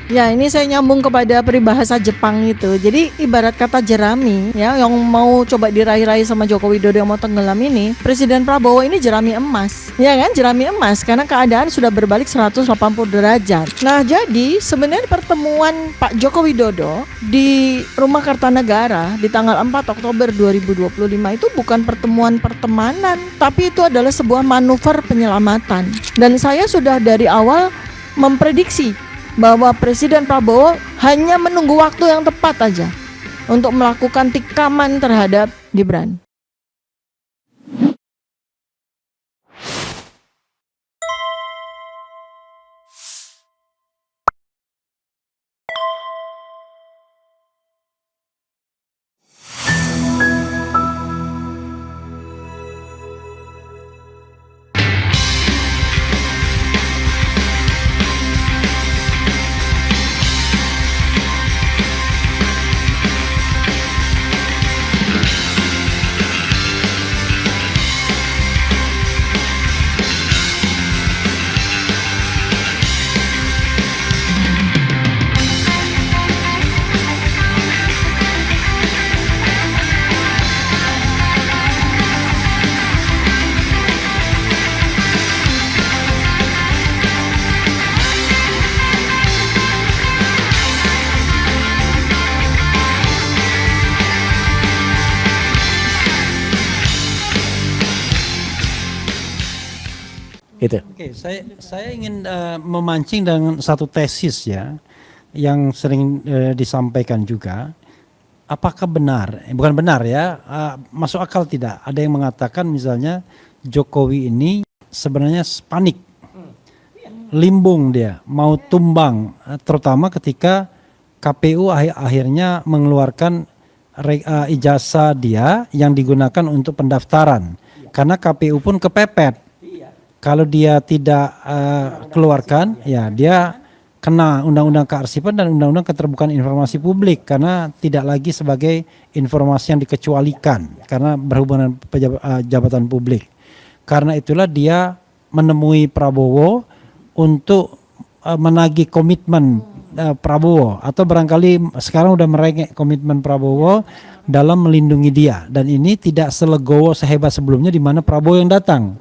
Ya, ini saya nyambung kepada peribahasa Jepang itu. Jadi ibarat kata jerami ya yang mau coba diraih-raih sama Joko Widodo yang mau tenggelam ini, Presiden Prabowo ini jerami emas. Ya kan, jerami emas karena keadaan sudah berbalik 180 derajat. Nah, jadi sebenarnya pertemuan Pak Joko Widodo di Rumah Kartanegara di tanggal 4 Oktober 2025 itu bukan pertemuan pertemanan, tapi itu adalah sebuah manuver penyelamatan. Dan saya sudah dari awal memprediksi bahwa Presiden Prabowo hanya menunggu waktu yang tepat aja untuk melakukan tikaman terhadap Gibran. Itu. Oke, saya ingin memancing dengan satu tesis ya yang sering disampaikan juga. Apakah benar? Bukan benar ya, masuk akal tidak? Ada yang mengatakan misalnya Jokowi ini sebenarnya panik, limbung dia, mau tumbang, terutama ketika KPU akhirnya mengeluarkan ijazah dia yang digunakan untuk pendaftaran, karena KPU pun kepepet. Kalau dia tidak keluarkan, ya dia kena Undang-Undang Kearsipan dan Undang-Undang Keterbukaan Informasi Publik karena tidak lagi sebagai informasi yang dikecualikan karena berhubungan jabatan publik. Karena itulah dia menemui Prabowo untuk menagih komitmen Prabowo atau barangkali sekarang udah merengek komitmen Prabowo dalam melindungi dia, dan ini tidak selegowo sehebat sebelumnya di mana Prabowo yang datang.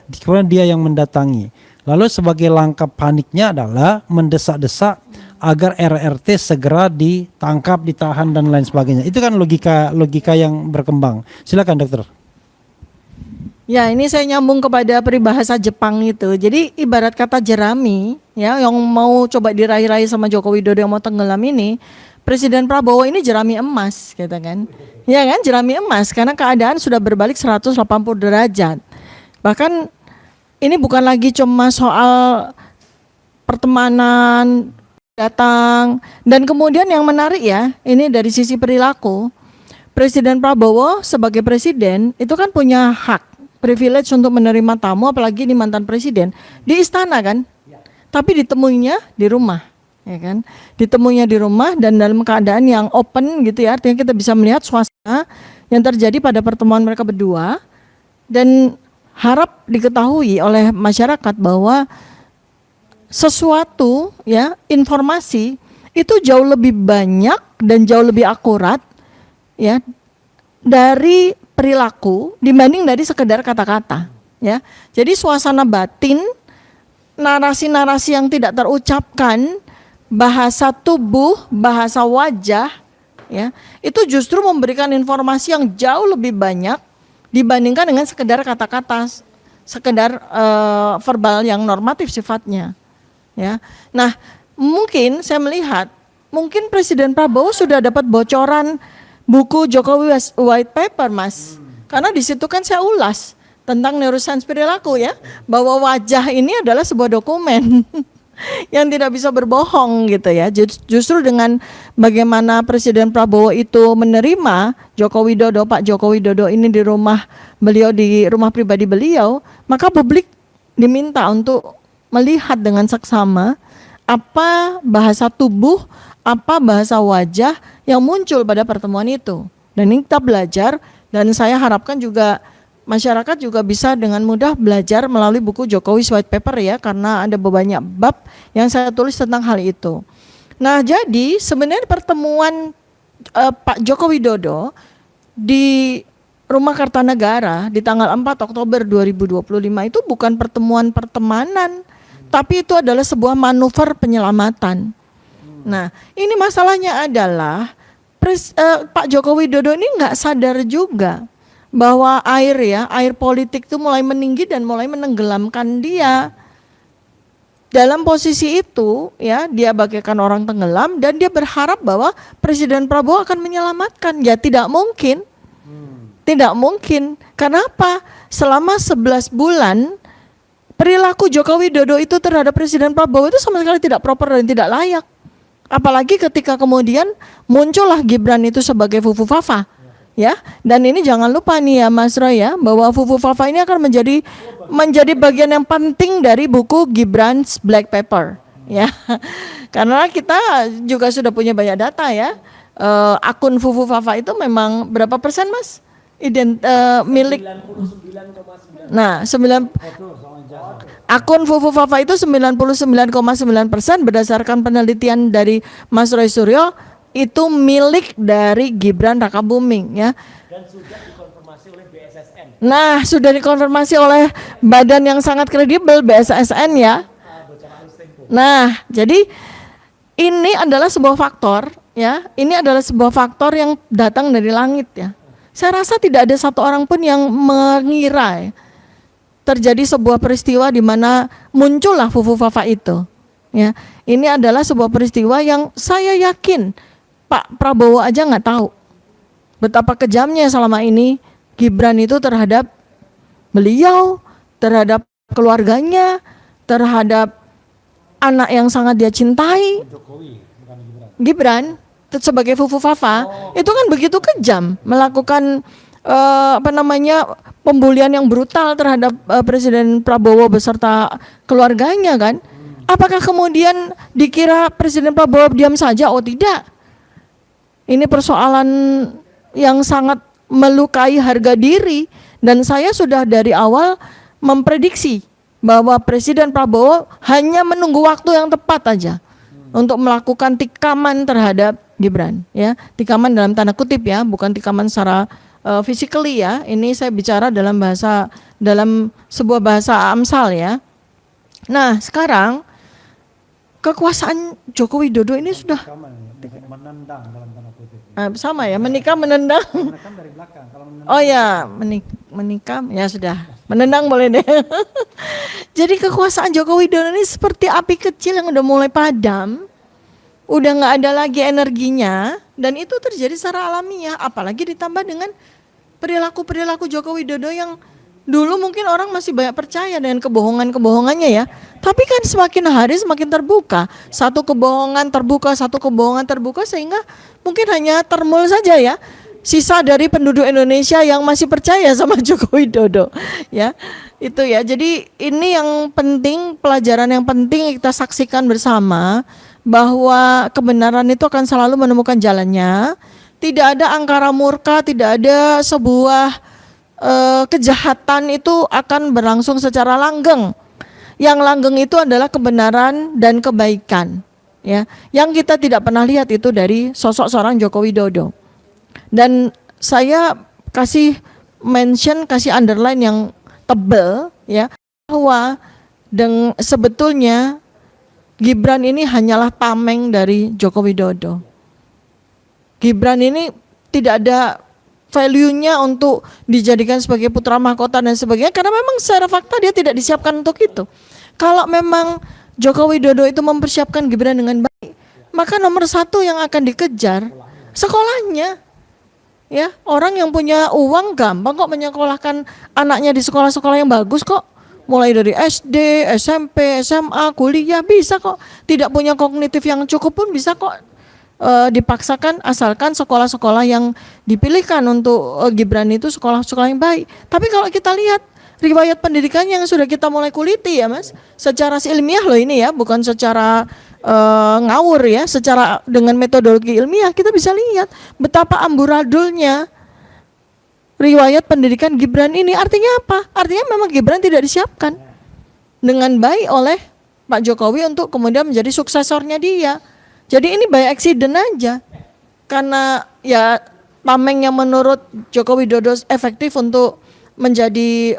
Kemudian dia yang mendatangi. Lalu sebagai langkah paniknya adalah mendesak-desak agar RRT segera ditangkap, ditahan dan lain sebagainya. Itu kan logika yang berkembang. Silakan dokter. Ya, ini saya nyambung kepada peribahasa Jepang itu. Jadi ibarat kata jerami ya yang mau coba diraih-raih sama Joko Widodo yang mau tenggelam ini, Presiden Prabowo ini jerami emas gitu kan. Ya kan, jerami emas karena keadaan sudah berbalik 180 derajat. Bahkan ini bukan lagi cuma soal pertemanan datang, dan kemudian yang menarik ya, ini dari sisi perilaku. Presiden Prabowo sebagai presiden itu kan punya hak, privilege untuk menerima tamu, apalagi di mantan presiden di istana kan. Tapi ditemuinya di rumah, ya kan? Ditemuinya di rumah dan dalam keadaan yang open gitu ya, artinya kita bisa melihat suasana yang terjadi pada pertemuan mereka berdua, dan harap diketahui oleh masyarakat bahwa sesuatu ya, informasi itu jauh lebih banyak dan jauh lebih akurat ya dari perilaku dibanding dari sekedar kata-kata ya. Jadi suasana batin, narasi-narasi yang tidak terucapkan, bahasa tubuh, bahasa wajah ya, itu justru memberikan informasi yang jauh lebih banyak dibandingkan dengan sekedar kata-kata, sekedar verbal yang normatif sifatnya. Ya, nah mungkin saya melihat, mungkin Presiden Prabowo sudah dapat bocoran buku Jokowi White Paper, Mas. Karena di situ kan saya ulas tentang neuroscience perilaku ya, bahwa wajah ini adalah sebuah dokumen yang tidak bisa berbohong gitu ya. Justru dengan bagaimana Presiden Prabowo itu menerima Joko Widodo, Pak Joko Widodo ini di rumah beliau, di rumah pribadi beliau, maka publik diminta untuk melihat dengan seksama apa bahasa tubuh, apa bahasa wajah yang muncul pada pertemuan itu. Dan ini kita belajar, dan saya harapkan juga masyarakat juga bisa dengan mudah belajar melalui buku Jokowi White Paper ya, karena ada banyak bab yang saya tulis tentang hal itu. Nah, jadi sebenarnya pertemuan Pak Joko Widodo di Rumah Kartanegara di tanggal 4 Oktober 2025 itu bukan pertemuan pertemanan, tapi itu adalah sebuah manuver penyelamatan. Nah, ini masalahnya adalah Pak Joko Widodo ini nggak sadar juga bahwa air politik itu mulai meninggi dan mulai menenggelamkan dia. Dalam posisi itu, ya, dia bagaikan orang tenggelam dan dia berharap bahwa Presiden Prabowo akan menyelamatkan. Ya, tidak mungkin. Tidak mungkin. Kenapa? Selama 11 bulan perilaku Joko Widodo itu terhadap Presiden Prabowo itu sama sekali tidak proper dan tidak layak. Apalagi ketika kemudian muncullah Gibran itu sebagai Fufu Fafa. Ya, dan ini jangan lupa nih ya Mas Roy ya, bahwa Fufu Fafa ini akan menjadi bagian yang penting dari buku Gibran's Black Paper, ya. Karena kita juga sudah punya banyak data ya. Akun Fufu Fafa itu memang berapa persen Mas? Milik 99,9. Nah, akun Fufu Fafa itu 99,9% berdasarkan penelitian dari Mas Roy Suryo itu milik dari Gibran Rakabuming, ya. Dan sudah dikonfirmasi oleh BSSN. Nah, sudah dikonfirmasi oleh badan yang sangat kredibel, BSSN, ya. Nah, jadi ini adalah sebuah faktor, ya. Ini adalah sebuah faktor yang datang dari langit, ya. Saya rasa tidak ada satu orang pun yang mengira ya, terjadi sebuah peristiwa di mana muncullah Fufu Fafa itu. Ya, ini adalah sebuah peristiwa yang saya yakin Pak Prabowo aja nggak tahu betapa kejamnya selama ini Gibran itu terhadap beliau, terhadap keluarganya, terhadap anak yang sangat dia cintai. Gibran sebagai Fufu Fafa itu kan begitu kejam melakukan pembulian yang brutal terhadap Presiden Prabowo beserta keluarganya kan. Apakah kemudian dikira Presiden Prabowo diam saja? Oh tidak. Ini persoalan yang sangat melukai harga diri dan saya sudah dari awal memprediksi bahwa Presiden Prabowo hanya menunggu waktu yang tepat aja untuk melakukan tikaman terhadap Gibran, ya. Tikaman dalam tanda kutip ya, bukan tikaman secara physically ya. Ini saya bicara dalam sebuah bahasa Amsal ya. Nah, sekarang kekuasaan Joko Widodo ini sudah menendang dalam tanda kutip. Sama ya, menikam menendang. Menekan dari belakang. Kalau menendang, Oh ya, menikam ya sudah. Menendang boleh deh. Jadi kekuasaan Joko Widodo ini seperti api kecil yang udah mulai padam. Udah nggak ada lagi energinya dan itu terjadi secara alamiah, apalagi ditambah dengan perilaku Joko Widodo yang dulu mungkin orang masih banyak percaya dengan kebohongannya ya, tapi kan semakin hari semakin terbuka, satu kebohongan terbuka sehingga mungkin hanya termul saja ya sisa dari penduduk Indonesia yang masih percaya sama Joko Widodo ya. Itu ya, jadi ini yang penting, pelajaran yang penting kita saksikan bersama, bahwa kebenaran itu akan selalu menemukan jalannya. Tidak ada angkara murka, tidak ada sebuah kejahatan itu akan berlangsung secara langgeng. Yang langgeng itu adalah kebenaran dan kebaikan, ya. Yang kita tidak pernah lihat itu dari sosok seorang Joko Widodo. Dan saya kasih underline yang tebal, ya, bahwa sebetulnya Gibran ini hanyalah tameng dari Joko Widodo. Gibran ini tidak ada value-nya untuk dijadikan sebagai putra mahkota dan sebagainya, karena memang secara fakta dia tidak disiapkan untuk itu. Kalau memang Joko Widodo itu mempersiapkan Gibran dengan baik, maka nomor satu yang akan dikejar sekolahnya. Ya, orang yang punya uang gampang kok menyekolahkan anaknya di sekolah-sekolah yang bagus kok. Mulai dari SD, SMP, SMA, kuliah bisa kok. Tidak punya kognitif yang cukup pun bisa kok dipaksakan, asalkan sekolah-sekolah yang dipilihkan untuk Gibran itu sekolah-sekolah yang baik. Tapi kalau kita lihat riwayat pendidikannya yang sudah kita mulai kuliti ya Mas, secara ilmiah loh ini ya, bukan secara ngawur ya, secara dengan metodologi ilmiah kita bisa lihat betapa amburadulnya riwayat pendidikan Gibran ini. Artinya apa? Artinya memang Gibran tidak disiapkan dengan baik oleh Pak Jokowi untuk kemudian menjadi suksesornya dia. Jadi ini by accident aja. Karena ya Pameng yang menurut Joko Widodo efektif untuk menjadi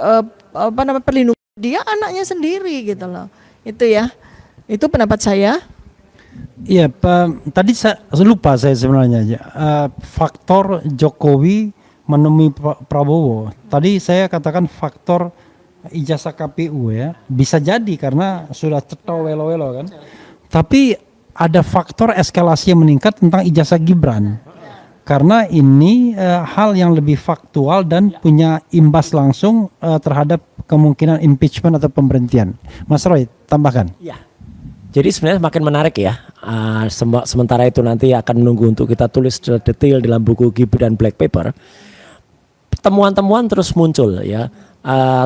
perlindungan dia anaknya sendiri gitu loh. Itu ya. Itu pendapat saya. Iya, tadi saya lupa saya sebenarnya faktor Jokowi menemui Prabowo. Tadi saya katakan faktor ijazah KPU ya. Bisa jadi karena sudah cetol welo-welo kan. Tapi ada faktor eskalasi yang meningkat tentang ijazah Gibran. Karena ini hal yang lebih faktual dan punya imbas langsung terhadap kemungkinan impeachment atau pemberhentian. Mas Roy, tambahkan. Ya. Jadi sebenarnya makin menarik ya. Sementara itu nanti akan menunggu untuk kita tulis secara detail dalam buku Gibran Black Paper. Temuan-temuan terus muncul ya.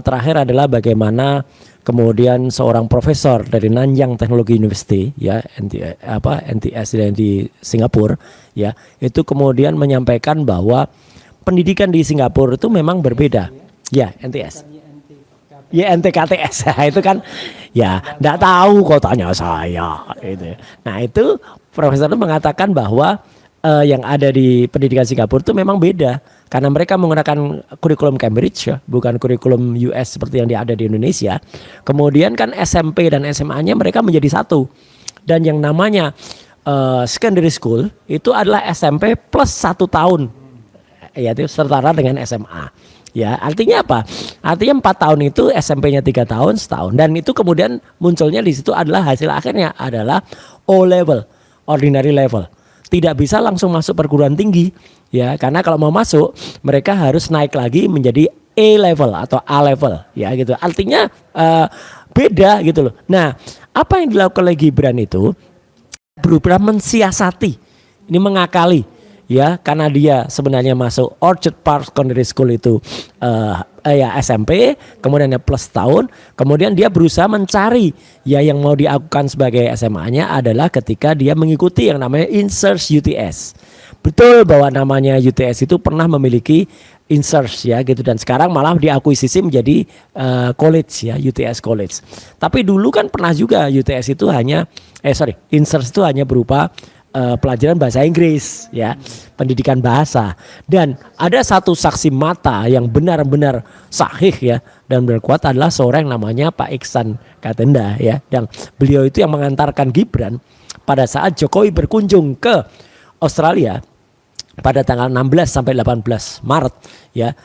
Terakhir adalah bagaimana kemudian seorang profesor dari Nanyang Technology University ya NTS di Singapura ya itu kemudian menyampaikan bahwa pendidikan di Singapura itu memang berbeda ya NTS ya NTKTS itu kan ya enggak tahu kok tanya saya itu. Nah itu profesor itu mengatakan bahwa yang ada di pendidikan Singapura itu memang beda karena mereka menggunakan kurikulum Cambridge ya, bukan kurikulum US seperti yang ada di Indonesia. Kemudian kan SMP dan SMA-nya mereka menjadi satu. Dan yang namanya secondary school itu adalah SMP plus 1 tahun. Yaitu setara dengan SMA. Ya, artinya apa? Artinya 4 tahun itu SMP-nya 3 tahun setahun dan itu kemudian munculnya di situ adalah hasil akhirnya adalah O level, ordinary level. Tidak bisa langsung masuk perguruan tinggi ya karena kalau mau masuk mereka harus naik lagi menjadi A level atau A level ya gitu. Artinya beda gitu loh. Nah, apa yang dilakukan oleh Gibran itu berusaha mensiasati, ini mengakali ya karena dia sebenarnya masuk Orchard Park Secondary School itu ya SMP, kemudian plus tahun, kemudian dia berusaha mencari ya yang mau diakukan sebagai SMA-nya adalah ketika dia mengikuti yang namanya Insurge UTS. Betul bahwa namanya UTS itu pernah memiliki Insurge ya gitu dan sekarang malah diakuisisi menjadi college ya UTS College. Tapi dulu kan pernah juga UTS itu hanya Insurge itu hanya berupa pelajaran bahasa Inggris ya, pendidikan bahasa. Dan ada satu saksi mata yang benar-benar sahih ya dan berkuat adalah seorang yang namanya Pak Iksan Katenda ya. Dan beliau itu yang mengantarkan Gibran pada saat Jokowi berkunjung ke Australia pada tanggal 16 sampai 18 Maret ya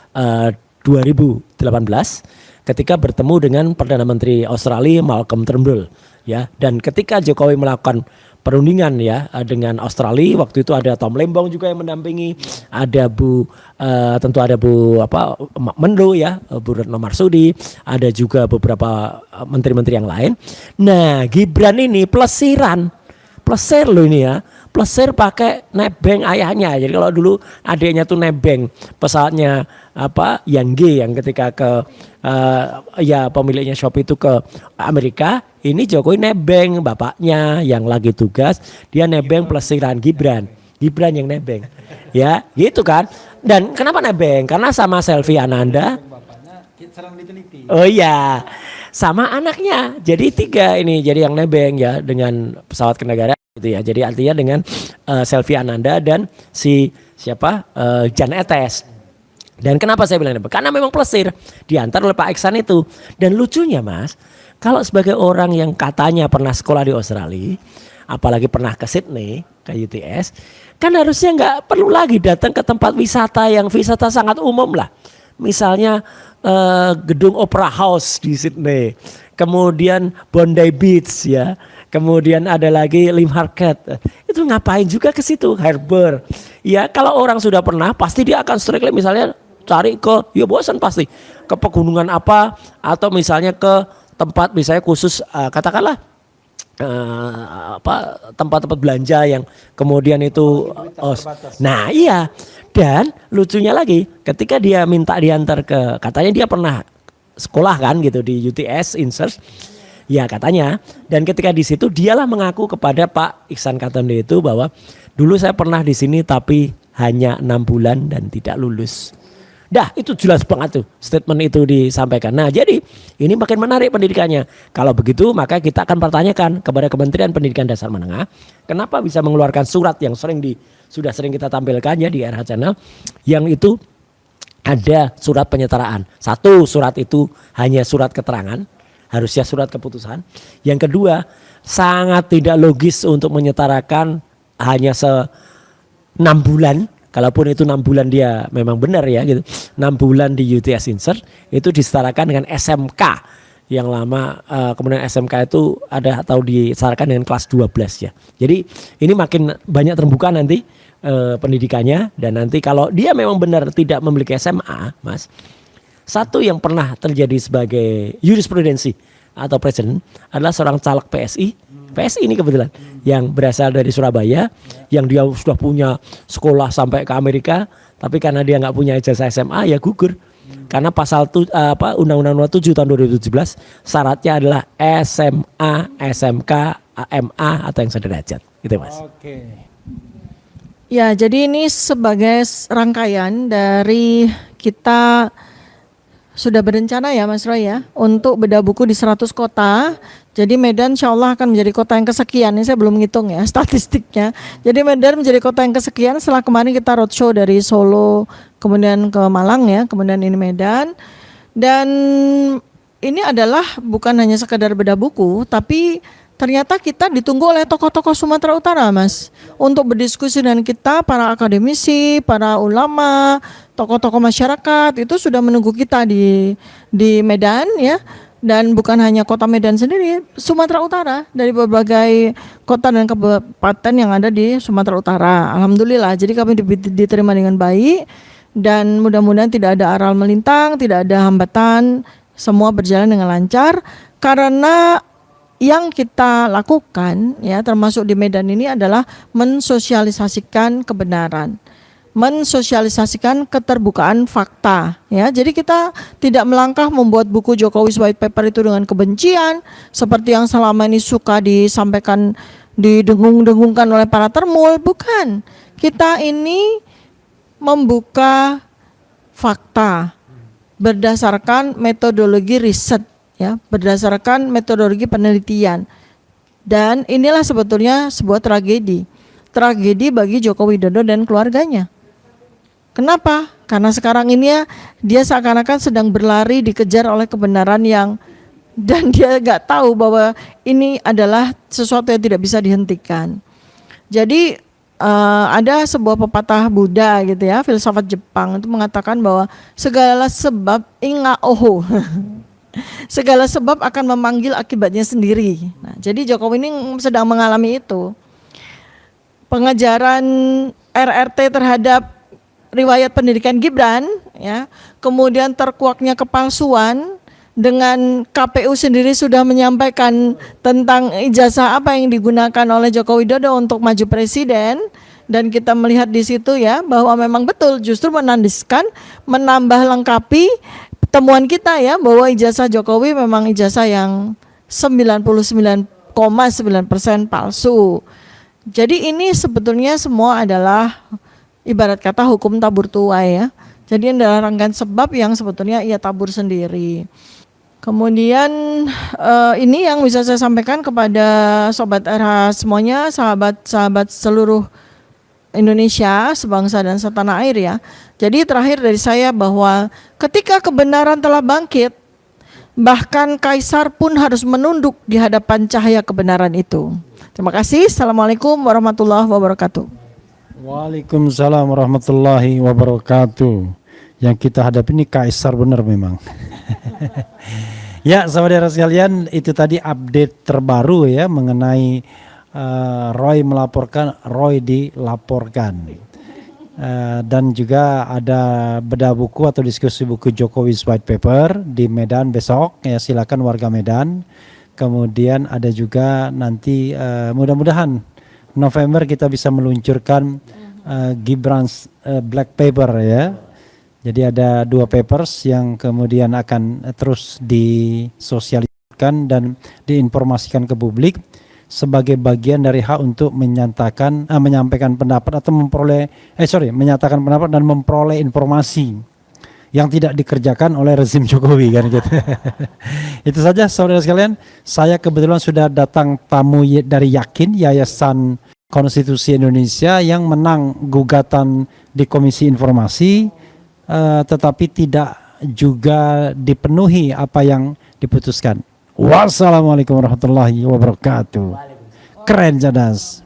2018 ketika bertemu dengan Perdana Menteri Australia Malcolm Turnbull ya. Dan ketika Jokowi melakukan perundingan ya dengan Australia waktu itu ada Tom Lembong juga yang mendampingi, ada tentu ada Bu Menlu ya, Bu Retno Marsudi, ada juga beberapa menteri-menteri yang lain. Nah, Gibran ini plesir loh ini ya. Plesir pakai nebeng ayahnya. Jadi kalau dulu adiknya tuh nebeng pesawatnya Yang G yang ketika ke ya pemiliknya Shopee itu ke Amerika, ini Jokowi nebeng bapaknya yang lagi tugas, dia nebeng plesiran Gibran yang nebeng. Ya, gitu kan. Dan kenapa nebeng? Karena sama Selvi Ananda. Oh iya, sama anaknya. Jadi 3 ini jadi yang nebeng ya dengan pesawat kenegaraan gitu ya. Jadi artinya dengan Selvi Ananda dan si Jan Etes. Dan kenapa saya bilang nebeng? Karena memang plesir diantar oleh Pak Iksan itu. Dan lucunya Mas, kalau sebagai orang yang katanya pernah sekolah di Australia, apalagi pernah ke Sydney, ke UTS, kan harusnya nggak perlu lagi datang ke tempat wisata yang wisata sangat umum lah. Misalnya gedung Opera House di Sydney, kemudian Bondi Beach ya, kemudian ada lagi Lim Harket. Itu ngapain juga ke situ, Harbour. Ya kalau orang sudah pernah pasti dia akan strictly misalnya cari ke, ya bosan pasti ke pegunungan apa atau misalnya ke tempat misalnya khusus katakanlah tempat-tempat belanja yang kemudian itu nah iya. Dan lucunya lagi ketika dia minta diantar ke, katanya dia pernah sekolah kan gitu di UTS Insurge ya katanya, dan ketika di situ dialah mengaku kepada Pak Iksan Katenda itu bahwa dulu saya pernah di sini tapi hanya 6 bulan dan tidak lulus. Dah itu jelas banget tuh statement itu disampaikan. Nah jadi ini makin menarik pendidikannya. Kalau begitu maka kita akan pertanyakan kepada Kementerian Pendidikan Dasar Menengah, kenapa bisa mengeluarkan surat yang sudah sering kita tampilkan ya di RH Channel, yang itu ada surat penyetaraan. Satu, surat itu hanya surat keterangan, harusnya surat keputusan. Yang kedua, sangat tidak logis untuk menyetarakan hanya 6 bulan. Kalaupun itu 6 bulan dia memang benar ya gitu. 6 bulan di UTS Insert itu disetarakan dengan SMK yang lama, kemudian SMK itu ada atau disetarakan dengan kelas 12 ya. Jadi ini makin banyak terbuka nanti pendidikannya, dan nanti kalau dia memang benar tidak memiliki SMA, Mas. Satu yang pernah terjadi sebagai jurisprudensi atau presiden adalah seorang caleg PSI ini kebetulan yang berasal dari Surabaya, yang dia sudah punya sekolah sampai ke Amerika, tapi karena dia nggak punya ijazah SMA ya gugur. Karena pasal Undang-Undang Nomor 7 tahun 2017 syaratnya adalah SMA, SMK, AMA atau yang sederajat. Gitu Mas. Oke. Ya, jadi ini sebagai rangkaian dari kita sudah berencana ya Mas Roy ya untuk bedah buku di 100 kota. Jadi Medan insya Allah akan menjadi kota yang kesekian. Ini saya belum ngitung ya statistiknya. Jadi Medan menjadi kota yang kesekian setelah kemarin kita roadshow dari Solo kemudian ke Malang ya, kemudian ini Medan. Dan ini adalah bukan hanya sekedar bedah buku, tapi ternyata kita ditunggu oleh tokoh-tokoh Sumatera Utara, Mas, untuk berdiskusi dengan kita, para akademisi, para ulama, tokoh-tokoh masyarakat itu sudah menunggu kita di Medan ya. Dan bukan hanya kota Medan sendiri, Sumatera Utara, dari berbagai kota dan kabupaten yang ada di Sumatera Utara. Alhamdulillah, jadi kami diterima dengan baik dan mudah-mudahan tidak ada aral melintang, tidak ada hambatan, semua berjalan dengan lancar karena yang kita lakukan ya termasuk di Medan ini adalah mensosialisasikan kebenaran, mensosialisasikan keterbukaan fakta ya. Jadi kita tidak melangkah membuat buku Jokowi's White Paper itu dengan kebencian seperti yang selama ini suka disampaikan, didengung-dengungkan oleh para termul, bukan. Kita ini membuka fakta berdasarkan metodologi riset ya, berdasarkan metodologi penelitian. Dan inilah sebetulnya sebuah tragedi bagi Joko Widodo dan keluarganya. Kenapa? Karena sekarang ini ya dia seakan-akan sedang berlari dikejar oleh kebenaran dan dia nggak tahu bahwa ini adalah sesuatu yang tidak bisa dihentikan. Jadi ada sebuah pepatah Buddha gitu ya, filsafat Jepang itu mengatakan bahwa segala sebab inga oho. Segala sebab akan memanggil akibatnya sendiri. Nah, jadi Jokowi ini sedang mengalami itu. Pengejaran RRT terhadap riwayat pendidikan Gibran, ya, kemudian terkuaknya kepalsuan dengan KPU sendiri sudah menyampaikan tentang ijazah apa yang digunakan oleh Joko Widodo untuk maju presiden, dan kita melihat di situ ya bahwa memang betul justru menandiskan, menambah lengkapi temuan kita ya bahwa ijazah Jokowi memang ijazah yang 99,9% palsu. Jadi ini sebetulnya semua adalah ibarat kata hukum tabur tuai ya. Jadi adalah rangkaian sebab yang sebetulnya ia tabur sendiri. Kemudian ini yang bisa saya sampaikan kepada Sobat RH semuanya, sahabat-sahabat seluruh Indonesia, sebangsa dan setanah air ya. Jadi terakhir dari saya bahwa ketika kebenaran telah bangkit, bahkan kaisar pun harus menunduk di hadapan cahaya kebenaran itu. Terima kasih. Assalamualaikum warahmatullahi wabarakatuh. Waalaikumsalam warahmatullahi wabarakatuh. Yang kita hadapi ini kaisar benar memang. Ya, saudara sekalian, itu tadi update terbaru ya mengenai Roy melaporkan, Roy dilaporkan. Dan juga ada bedah buku atau diskusi buku Jokowi's White Paper di Medan besok ya, silakan warga Medan. Kemudian ada juga nanti mudah-mudahan November kita bisa meluncurkan Gibran's Black Paper ya. Jadi ada 2 papers yang kemudian akan terus disosialisasikan dan diinformasikan ke publik sebagai bagian dari hak untuk menyampaikan pendapat atau menyatakan pendapat dan memperoleh informasi yang tidak dikerjakan oleh rezim Jokowi kan gitu. Itu saja saudara sekalian, saya kebetulan sudah datang tamu dari Yakin, Yayasan Konstitusi Indonesia yang menang gugatan di Komisi Informasi, tetapi tidak juga dipenuhi apa yang diputuskan. Wassalamualaikum warahmatullahi wabarakatuh. Keren, cerdas.